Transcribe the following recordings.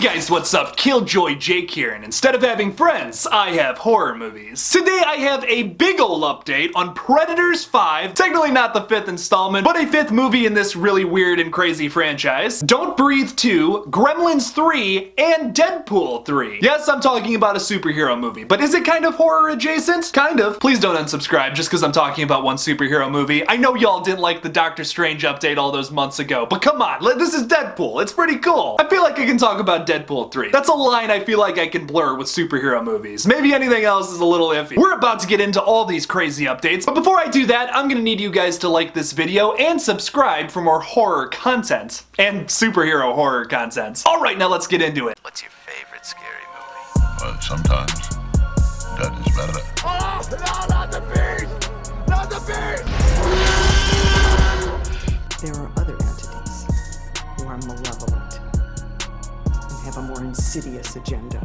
Hey guys, what's up? KillJoy Jake here, and instead of having friends, I have horror movies. Today I have a big ol' update on Predators 5, technically not the 5th installment, but a 5th movie in this really weird and crazy franchise, Don't Breathe 2, Gremlins 3, and Deadpool 3. Yes, I'm talking about a superhero movie, but is it kind of horror adjacent? Kind of. Please don't unsubscribe just because I'm talking about one superhero movie. I know y'all didn't like the Doctor Strange update all those months ago, but come on, this is Deadpool. It's pretty cool. I feel like I can talk about Deadpool 3. That's a line I feel like I can blur with superhero movies. Maybe anything else is a little iffy. We're about to get into all these crazy updates, but before I do that, I'm gonna need you guys to like this video and subscribe for more horror content. And superhero horror content. Alright, now let's get into it. What's your favorite scary movie? Well, sometimes that is better. Oh, no, not the beast! Not the beast! There are other entities who are malevolent and have a more insidious agenda.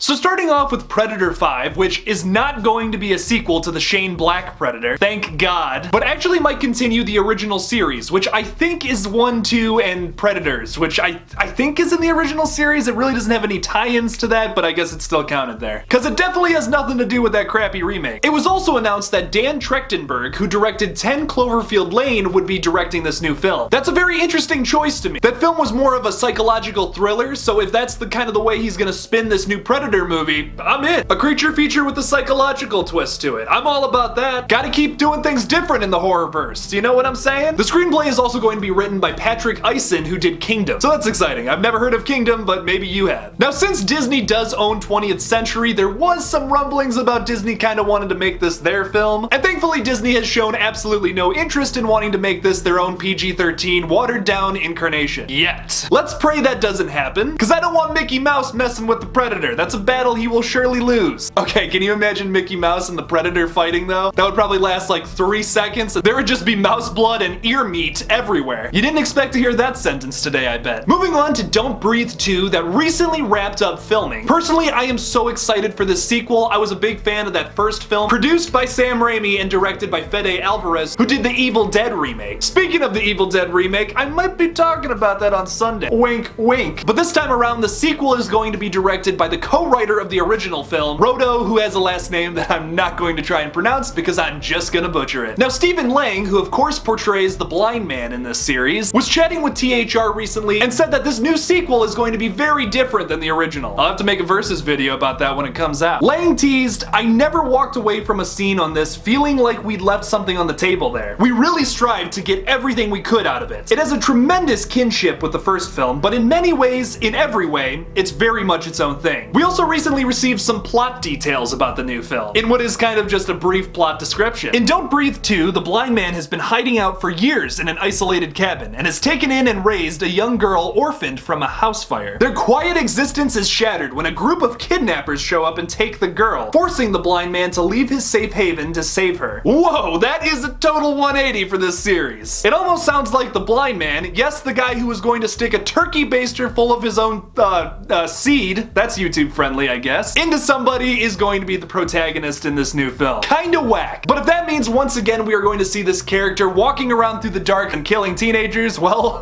So starting off with Predator 5, which is not going to be a sequel to the Shane Black Predator, thank God, but actually might continue the original series, which I think is 1, 2, and Predators, which I think is in the original series. It really doesn't have any tie-ins to that, but I guess it's still counted there. Because it definitely has nothing to do with that crappy remake. It was also announced that Dan Trachtenberg, who directed 10 Cloverfield Lane, would be directing this new film. That's a very interesting choice to me. That film was more of a psychological thriller, so if that's the kind of the way he's gonna spin this new Predator movie, I'm in. A creature feature with a psychological twist to it. I'm all about that. Gotta keep doing things different in the horrorverse. You know what I'm saying? The screenplay is also going to be written by Patrick Eisen, who did Kingdom. So that's exciting. I've never heard of Kingdom, but maybe you have. Now, since Disney does own 20th Century, there was some rumblings about Disney kind of wanting to make this their film. And thankfully, Disney has shown absolutely no interest in wanting to make this their own PG-13 watered down incarnation. Yet. Let's pray that doesn't happen, because I don't want Mickey Mouse messing with the Predator. That's a battle he will surely lose. Okay, can you imagine Mickey Mouse and the Predator fighting though? That would probably last like 3 seconds. There would just be mouse blood and ear meat everywhere. You didn't expect to hear that sentence today, I bet. Moving on to Don't Breathe 2 that recently wrapped up filming. Personally, I am so excited for this sequel. I was a big fan of that first film, produced by Sam Raimi and directed by Fede Alvarez, who did the Evil Dead remake. Speaking of the Evil Dead remake, I might be talking about that on Sunday. Wink, wink. But this time around, the sequel is going to be directed by the co-writer of the original film, Rodo, who has a last name that I'm not going to try and pronounce because I'm just gonna butcher it. Now, Stephen Lang, who of course portrays the blind man in this series, was chatting with THR recently and said that this new sequel is going to be very different than the original. I'll have to make a versus video about that when it comes out. Lang teased, "I never walked away from a scene on this feeling like we'd left something on the table there. We really strived to get everything we could out of it. It has a tremendous kinship with the first film, but in many ways, in every way, it's very much its own thing." We also recently received some plot details about the new film, in what is kind of just a brief plot description. In Don't Breathe 2, the blind man has been hiding out for years in an isolated cabin, and has taken in and raised a young girl orphaned from a house fire. Their quiet existence is shattered when a group of kidnappers show up and take the girl, forcing the blind man to leave his safe haven to save her. Whoa, that is a total 180 for this series. It almost sounds like the blind man, yes, the guy who was going to stick a turkey baster full of his own, seed, that's YouTube friendly, I guess, into somebody is going to be the protagonist in this new film. Kinda whack. But if that means once again we are going to see this character walking around through the dark and killing teenagers, well,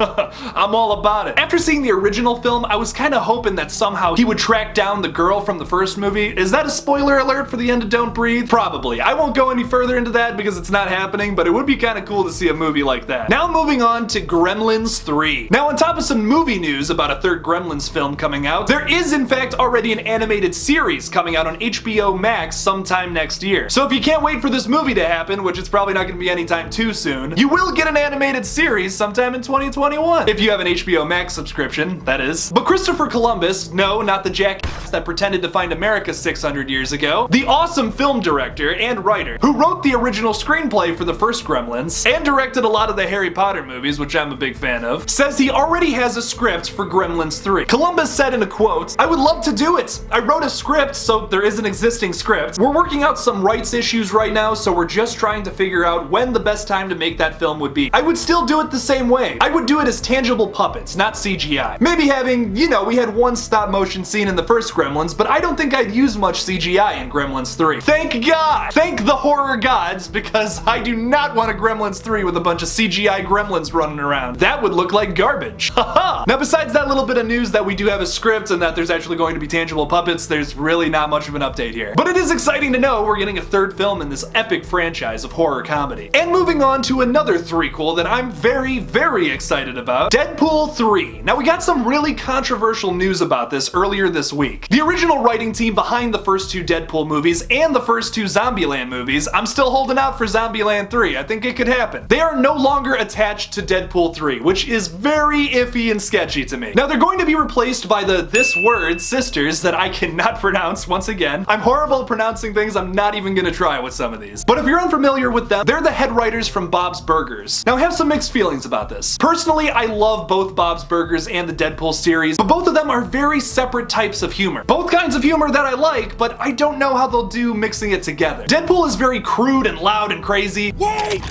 I'm all about it. After seeing the original film, I was kinda hoping that somehow he would track down the girl from the first movie. Is that a spoiler alert for the end of Don't Breathe? Probably. I won't go any further into that because it's not happening, but it would be kinda cool to see a movie like that. Now moving on to Gremlins 3. Now on top of some movie news about a third Gremlins film coming out, there is in fact already an animated series coming out on HBO Max sometime next year. So if you can't wait for this movie to happen, which it's probably not going to be anytime too soon, you will get an animated series sometime in 2021. If you have an HBO Max subscription, that is. But Christopher Columbus, no, not the jackass that pretended to find America 600 years ago, the awesome film director and writer who wrote the original screenplay for the first Gremlins and directed a lot of the Harry Potter movies, which I'm a big fan of, says he already has a script for Gremlins 3. Columbus said in a quote, "I would love to do it. movies. I wrote a script, so there is an existing script. We're working out some rights issues right now, so we're just trying to figure out when the best time to make that film would be. I would still do it the same way. I would do it as tangible puppets, not CGI. Maybe having, you know, we had one stop motion scene in the first Gremlins, but I don't think I'd use much CGI in Gremlins 3. Thank God! Thank the horror gods, because I do not want a Gremlins 3 with a bunch of CGI gremlins running around. That would look like garbage. Haha! Now besides that little bit of news that we do have a script and that there's actually going to be tangible puppets, there's really not much of an update here. But it is exciting to know we're getting a third film in this epic franchise of horror comedy. And moving on to another threequel that I'm very, very excited about, Deadpool 3. Now we got some really controversial news about this earlier this week. The original writing team behind the first two Deadpool movies and the first two Zombieland movies, I'm still holding out for Zombieland 3. I think it could happen. They are no longer attached to Deadpool 3, which is very iffy and sketchy to me. Now they're going to be replaced by the this word sisters that I cannot pronounce once again. I'm horrible at pronouncing things, I'm not even gonna try with some of these. But if you're unfamiliar with them, they're the head writers from Bob's Burgers. Now I have some mixed feelings about this. Personally, I love both Bob's Burgers and the Deadpool series, but both of them are very separate types of humor. Both kinds of humor that I like, but I don't know how they'll do mixing it together. Deadpool is very crude and loud and crazy. Wait!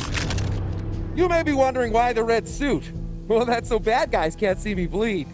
You may be wondering why the red suit. Well, that's so bad guys can't see me bleed.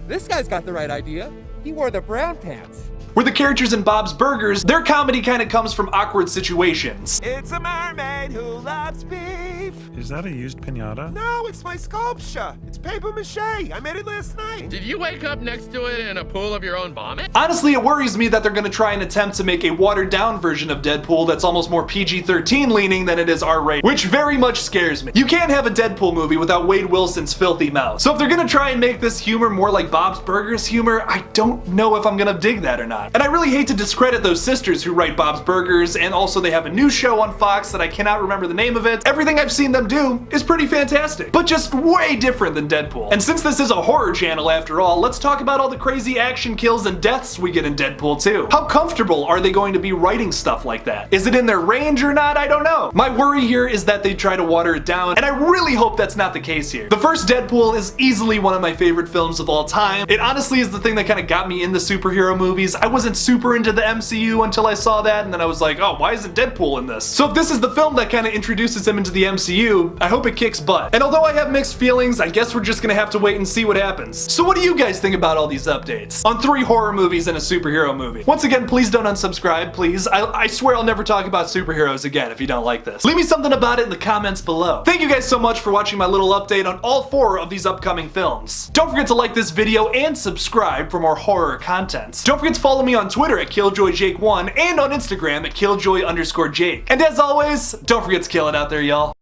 This guy's got the right idea. He wore the brown pants. Where the characters in Bob's Burgers, their comedy kind of comes from awkward situations. It's a mermaid who loves beef. Is that a used pinata? No, it's my sculpture. It's paper mache. I made it last night. Did you wake up next to it in a pool of your own vomit? Honestly, it worries me that they're gonna try and attempt to make a watered down version of Deadpool that's almost more PG-13 leaning than it is R-rated, which very much scares me. You can't have a Deadpool movie without Wade Wilson's filthy mouth. So if they're gonna try and make this humor more like Bob's Burgers humor, I don't know if I'm gonna dig that or not. And I really hate to discredit those sisters who write Bob's Burgers, and also they have a new show on Fox that I cannot remember the name of it. Everything I've seen them do is pretty fantastic, but just way different than Deadpool. And since this is a horror channel after all, let's talk about all the crazy action kills and deaths we get in Deadpool 2. How comfortable are they going to be writing stuff like that? Is it in their range or not? I don't know. My worry here is that they try to water it down, and I really hope that's not the case here. The first Deadpool is easily one of my favorite films of all time. It honestly is the thing that kind of got me in the superhero movies. I wasn't super into the MCU until I saw that, and then I was like, oh, why isn't Deadpool in this? So if this is the film that kind of introduces him into the MCU, I hope it kicks butt. And although I have mixed feelings, I guess we're just gonna have to wait and see what happens. So what do you guys think about all these updates on 3 horror movies and a superhero movie? Once again, please don't unsubscribe, please. I swear I'll never talk about superheroes again if you don't like this. Leave me something about it in the comments below. Thank you guys so much for watching my little update on all 4 of these upcoming films. Don't forget to like this video and subscribe for more horror content. Don't forget to follow me on Twitter at KillJoyJake1 and on Instagram at KillJoy_Jake. And as always, don't forget to kill it out there, y'all.